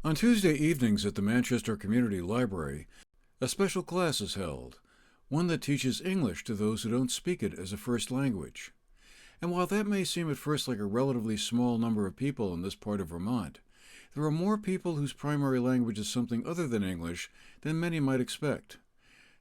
On Tuesday evenings at the Manchester Community Library, a special class is held, one that teaches English to those who don't speak it as a first language. And while that may seem at first like a relatively small number of people in this part of Vermont, there are more people whose primary language is something other than English than many might expect.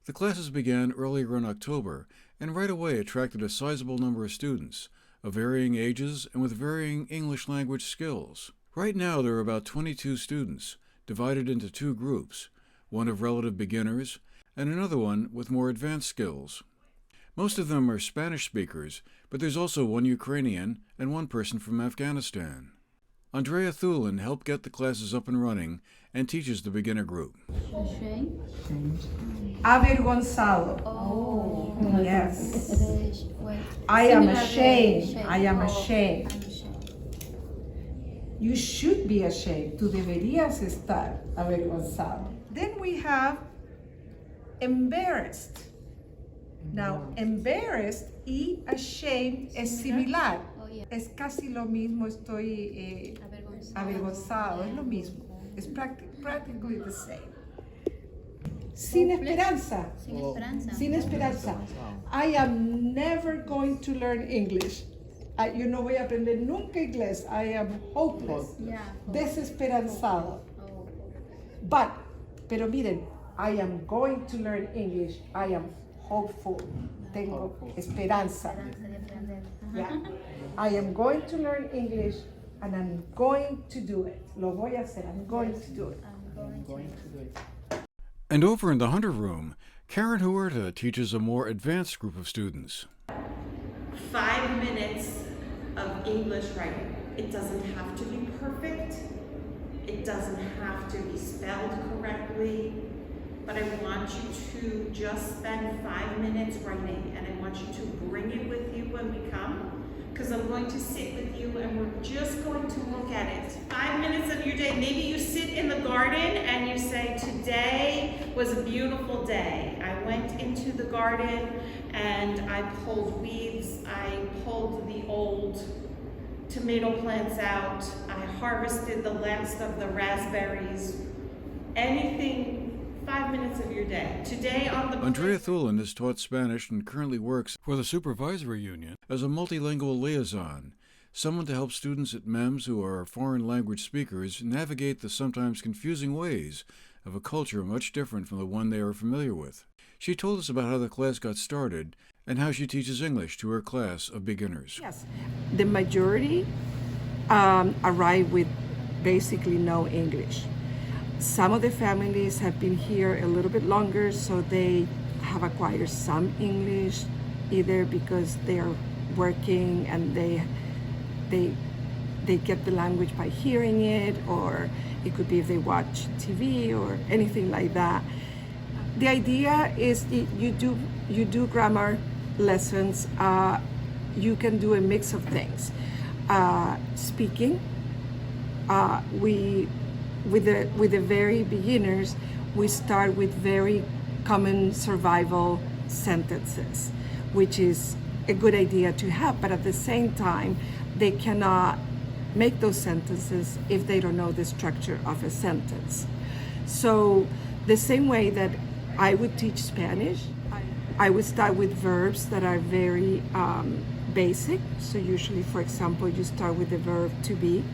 The classes began earlier in October and right away attracted a sizable number of students, of varying ages and with varying English language skills. Right now there are about 22 students, divided into two groups, one of relative beginners and another one with more advanced skills. Most of them are Spanish speakers, but there's also one Ukrainian and one person from Afghanistan. Andrea Thulin helped get the classes up and running and teaches the beginner group. Avergonzado. Oh. Yes. I am ashamed. I am ashamed. You should be ashamed. Tú deberías estar avergonzado. Then we have embarrassed. Now, embarrassed y ashamed es similar. Es casi lo mismo, estoy avergonzado, es lo mismo. Es practically the same. Sin esperanza. Sin esperanza. Sin esperanza. I am never going to learn English. Yo no voy a aprender nunca inglés. I am hopeless. Yeah. Desesperanzado. Oh. Pero miren, I am going to learn English. I am hopeful. Tengo esperanza. Esperanza de aprender. Yeah. I am going to learn English and I'm going to do it. Lo voy a hacer. I'm going to do it. I'm going to do it. And over in the Hunter Room, Karen Huerta teaches a more advanced group of students. 5 minutes of English writing. It doesn't have to be perfect. It doesn't have to be spelled correctly. But I want you to just spend 5 minutes writing, and I want you to bring it with you when we come, because I'm going to sit with you and we're just going to look at it. 5 minutes of your day. Maybe you sit in the garden and you say, today was a beautiful day. I went into the garden and I pulled weeds. I pulled the old tomato plants out. I harvested the last of the raspberries. Anything, 5 minutes of your day. Today on the Andrea Thulin has taught Spanish and currently works for the Supervisory Union as a multilingual liaison, someone to help students at MEMS who are foreign language speakers navigate the sometimes confusing ways of a culture much different from the one they are familiar with. She told us about how the class got started and how she teaches English to her class of beginners. Yes. The majority arrive with basically no English. Some of the families have been here a little bit longer, so they have acquired some English, either because they are working and they get the language by hearing it, or it could be if they watch TV or anything like that. The idea is you do grammar lessons. You can do a mix of things. Speaking, with the very beginners, we start with very common survival sentences, which is a good idea to have, but at the same time, they cannot make those sentences if they don't know the structure of a sentence. So the same way that I would teach Spanish, I would start with verbs that are very basic. So usually, for example, you start with the verb to be,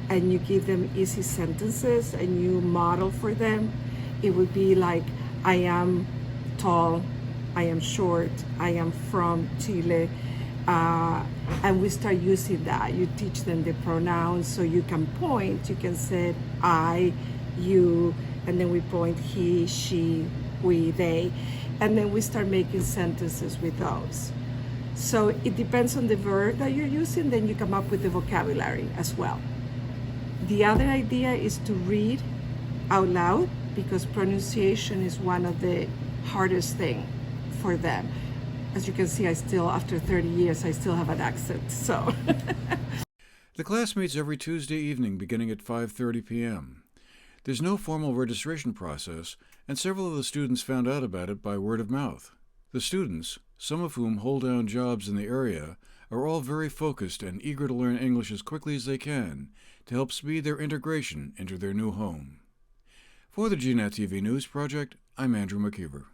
and you give them easy sentences and you model for them. It would be like, I am tall, I am short, I am from Chile, and we start using that. You teach them the pronouns, so you can point, you can say I, you, and then we point he, she, we, they, and then we start making sentences with those. So it depends on the verb that you're using, then you come up with the vocabulary as well. The other idea is to read out loud, because pronunciation is one of the hardest things for them. As you can see, after 30 years, I still have an accent, so. The class meets every Tuesday evening beginning at 5:30 p.m. There's no formal registration process, and several of the students found out about it by word of mouth. The students, some of whom hold down jobs in the area, are all very focused and eager to learn English as quickly as they can to help speed their integration into their new home. For the GNAT-TV News Project, I'm Andrew McKeever.